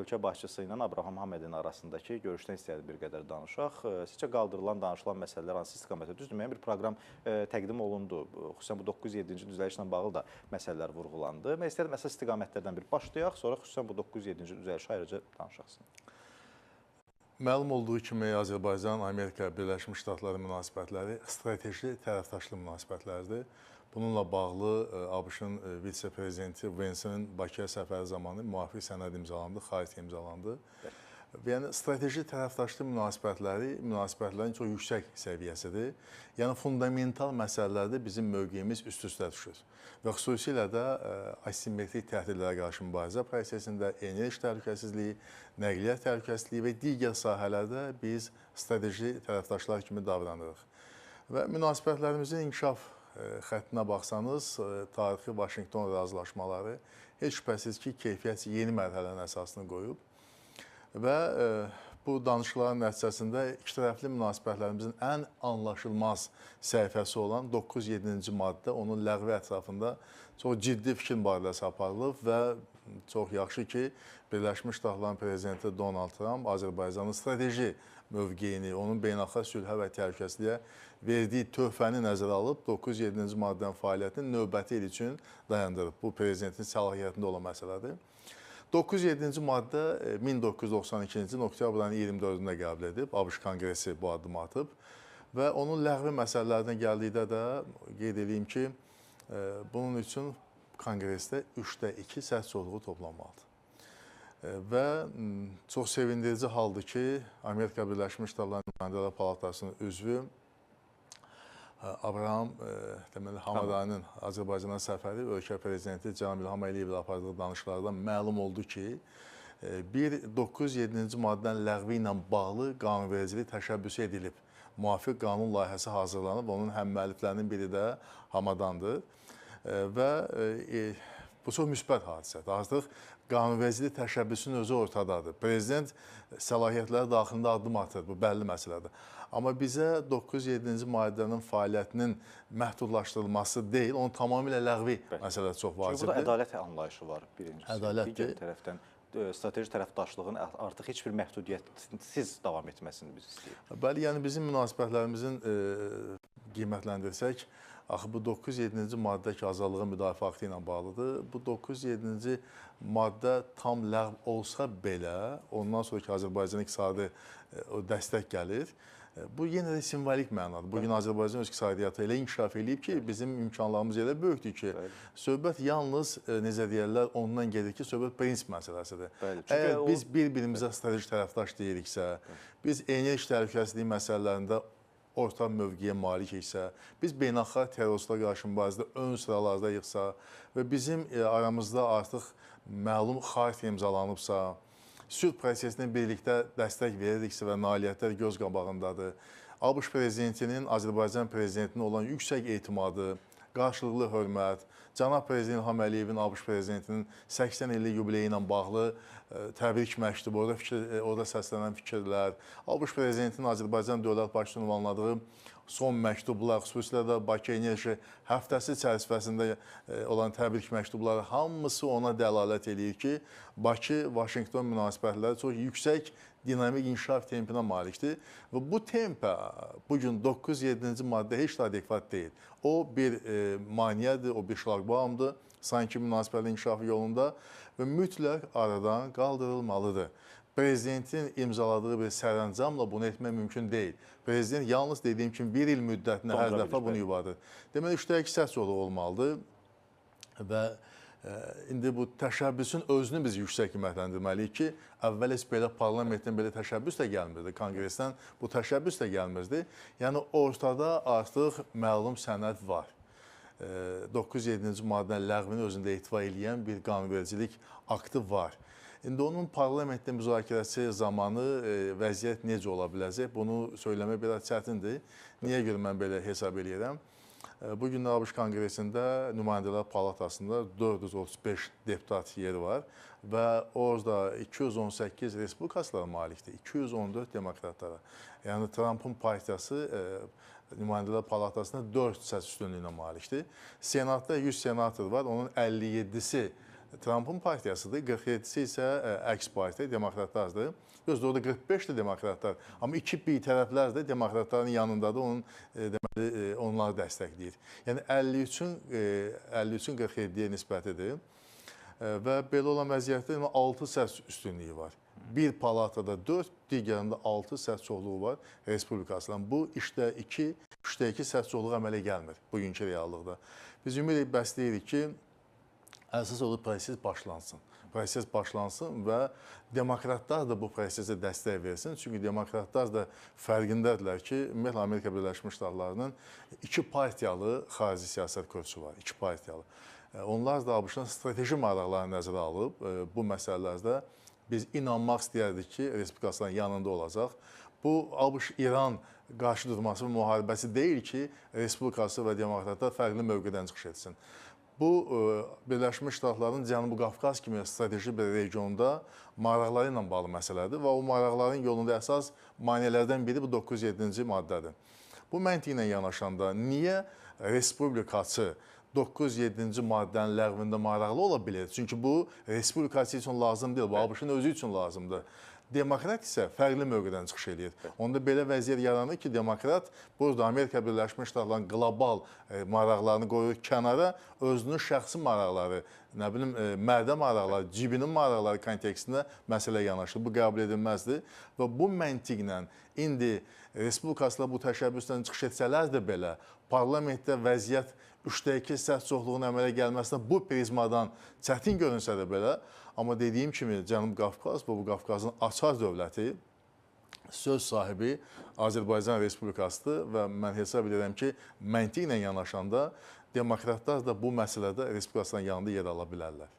Ölkə başçısı ilə Abraham Hamedin arasındakı görüşdən istəyərdim bir qədər danışaq. Sizcə qaldırılan, danışılan məsələlər hansı istiqamətdə? Düzdür, müəyyən bir proqram təqdim olundu. Xüsusən bu 9-7-ci düzəlişlə bağlı da məsələlər vurğulandı. Mən istəyirəm əsas istiqamətlərdən bir başlayaq, sonra xüsusən bu 9-7-ci düzəlişə ayrıca danışaq. Məlum olduğu kimi Azərbaycan, Amerika, Birləşmiş Ştatları münasibətləri strateji tərəfdaşlı münasibətlərdir. Bununla bağlı ABŞ-ın vitse-prezidenti Vence'nin Bakıya səfəri zamanı müvafiq sənəd imzalandı, xarici imzalandı. Yəni, strateji tərəfdaşlı münasibətlərin çox yüksək səviyyəsidir. Yəni, fundamental məsələlərdə bizim mövqeyimiz üst-üstə düşür. Və xüsusilə də asimetrik təhdidlərə qarşı mübarizə prosesində enerji təhlükəsizliyi, nəqliyyat təhlükəsizliyi və digər sahələrdə biz strateji tərəfdaşlar kimi davranırıq. Və münasibətlərimizin inkişaf xəttinə baxsanız, tarixi Vaşinqton razılaşmaları heç şübhəsiz ki, keyfiyyət yeni mərhələnin əsasını qoyub. Və bu danışıqların nəticəsində ikitərəfli münasibətlərimizin ən anlaşılmaz səhifəsi olan 9-7-ci maddə, onun ləğvi ətrafında çox ciddi fikir mübadiləsi aparılıb və çox yaxşı ki, Birləşmiş Ştatların prezidenti Donald Trump Azərbaycanın strateji mövqeyini, onun beynəlxalq sülhə və təhlükəsizliyə verdiyi töhfəni nəzərə alıb 9-7-ci maddənin fəaliyyətini növbəti il üçün dayandırıb. Bu, prezidentin səlahiyyətində olan məsələdir. 9-7-ci maddə 1992-ci oktyabr 24-də qəbul edib, ABŞ Konqresi bu addımı atıb və onun ləğvi məsələlərinə gəldikdə də qeyd edeyim ki, bunun üçün Konqresdə 3-2 səs çoxluğu toplanmalıdır. Və çox sevindirici haldır ki, Amerika Birləşmiş Ştatları Nümayəndələr Palatasının üzvü Abraham Hamadinin Azərbaycana səfəri ölkə prezidenti Cənab İlham Əliyev ilə apardığı danışıqlardan məlum oldu ki, bir 9-7-ci maddənin ləğvi ilə bağlı qanunvericilik təşəbbüsü edilib. Müvafiq qanun layihəsi hazırlanıb, onun həmmüəlliflərinin biri də Hamadandır. Və bu çox müsbət hadisədir. Artıq qanunvericilik təşəbbüsünün özü ortadadır. Prezident səlahiyyətləri daxilində addım atır, bu bəlli məsələdir. Amma bizə 9-7-ci maddənin fəaliyyətinin məhdudlaşdırılması deyil, onun tamamilə ləğvi məsələsi çox vacibdir. Çünki burada ədalət anlayışı var birincisi. Ədalətdir. Digər tərəfdən strateji tərəfdaşlığın artıq heç bir məhdudiyyətsiz davam etməsini biz istəyirik. Bəli, yəni bizim münasibətlərimizin qiymətləndirsək, axı bu 9-7-ci maddə ki, azadlığın müdafiə aktı ilə bağlıdır. Bu 9-7-ci maddə tam ləğv olsa belə, ondan sonraki Azərbaycan iqtisadi dəstək gəlir. Bu yenə də simvolik mənada. Bugün Azərbaycan öz iqtisadiyyatı elə inkişaf edib ki, bizim imkanlarımız elə böyükdür ki, söhbət yalnız, necə deyərlər, ondan gedir ki, söhbət prinsip məsələsidir. Əgər biz bir-birimizə strateji tərəfdaş deyiriksə, biz enerji təhlükəsizliyi məsələlərində orta mövqeyə malikiksə, biz beynəlxalq terroristlərə qarşı mübarizədə ön sıralardayıqsa və bizim aramızda artıq məlum xarici imzalanıbsa, sülh prosesinə birlikdə dəstək veririksə və nailiyyətlər göz qabağındadır. ABŞ prezidentinin Azərbaycan prezidentinə olan yüksək etimadı, qarşılıqlı hörmət, Cənab Prezident İlham Əliyevin ABŞ prezidentinin 80 illik yubileyi ilə bağlı təbrik məktubu, orada səslənən fikirlər, ABŞ prezidentinin Azərbaycan dövlət başçısının ünvanladığı son məktublar, xüsusilə də Bakı Enerji həftəsi çərçivəsində olan təbrik məktubları hamısı ona dəlalət edir ki, Bakı-Vaşinqton münasibətləri çox yüksək dinamik inkişaf tempinə malikdir və bu tempə bugün 9-7-ci maddə heç də adekvat deyil. O bir maneədir, o bir şlaqbaumdur, sanki münasibətli inkişafı yolunda və mütləq aradan qaldırılmalıdır. Prezidentin imzaladığı bir sərəncamla bunu etmək mümkün deyil. Prezident yalnız dediyim kimi bir il müddətində hər dəfə bunu yubadır. Deməli, 3-2 səs yolu olmalıdır və indi bu təşəbbüsün özünü biz yüksək qiymətləndirməliyik ki, əvvəl heç belə parlamentin belə təşəbbüs də gəlmirdi, konqresdən bu təşəbbüs də gəlmirdi. Yəni, ortada artıq məlum sənəd var. 9-7-ci maddənin ləğvini özündə ehtiva edən bir qanunvericilik aktı var. İndi onun parlamentdə müzakirəsi zamanı vəziyyət necə ola biləcək, bunu söyləmək biraz çətindir. Niyə görə mən belə hesab edirəm? Bugün ABŞ Konqresində Nümayəndələr Palatasında 435 deputat yeri var və orada 218 respublikaçılara malikdir, 214 demokratlara. Yəni, Trump'ın partiyası Nümayəndələr Palatasında 4 səs üstünlüyünə malikdir. Senatda 100 senator var, onun 57-si Trumpın partiyasıdır, 47-si isə əks partiya, demokratlardır. Gözdə orada 45-dir demokratlar, amma iki bitərəflər də demokratların yanındadır, onun deməli onları dəstəkləyir. Yəni 53-ün 47-yə nisbətidir və belə olan vəziyyətdə 6 səs üstünlüyü var. Bir palatada 4, digərində 6 səs çoxluğu var Respublikasından. Bu işdə 2, 3də 2 səs çoxluğu əmələ gəlmir bugünkü reallıqda. Biz ümid bəsləyirik ki, əsas olur proses başlansın. Proses başlansın və demokratlar da bu prosesə dəstək versin. Çünki demokratlar da fərqindədirlər ki, ümumiyyətlə Amerika Birləşmiş Ştatlarının 2 partiyalı xarici siyasət kursu var. 2 partiyalı. Onlar da ABŞ-ın strateji maraqlarını nəzərə alıb bu məsələlərdə biz inanmaq istəyərdik ki, Respublikasının yanında olacaq. Bu ABŞ-İran qarşı durması və müharibəsi deyil ki, Respublikası və demokratlar fərqli mövqedən çıxış etsin. Bu, Birləşmiş Ştatların Cənubi Qafqaz kimi strateji bir regionda maraqları ilə bağlı məsələdir və o maraqların yolunda əsas maneələrdən biri bu 907-ci maddədir. Bu məntiqlə yanaşanda niyə Respublikası 907-ci maddənin ləğvində maraqlı ola bilir? Çünki bu Respublikası üçün lazım deyil, bu ABŞ-ın özü üçün lazımdır. Demokrat isə fərqli mövqedən çıxış edir. Onda belə vəziyyət yaranır ki, demokrat burada Amerika Birləşmiş Ştatlarının qlobal maraqlarını qoyur kənara, özünün şəxsi maraqları, nə bilim, mədə maraqları, cibinin maraqları kontekstində məsələ yanaşır. Bu qəbul edilməzdir və bu məntiqlə indi Respublikasılar bu təşəbbüsdən çıxış etsələr də belə, parlamentdə vəziyyət 3də 2 səs çoxluğunun əmələ gəlməsinə bu prizmadan çətin görünsə də belə, amma dediyim kimi Cənubi Qafqaz, bu Qafqazın açar dövləti, söz sahibi Azərbaycan Respublikasıdır və mən hesab edirəm ki, məntiqlə yanaşanda demokratlar da bu məsələdə Respublikasının yanında yer ala bilərlər.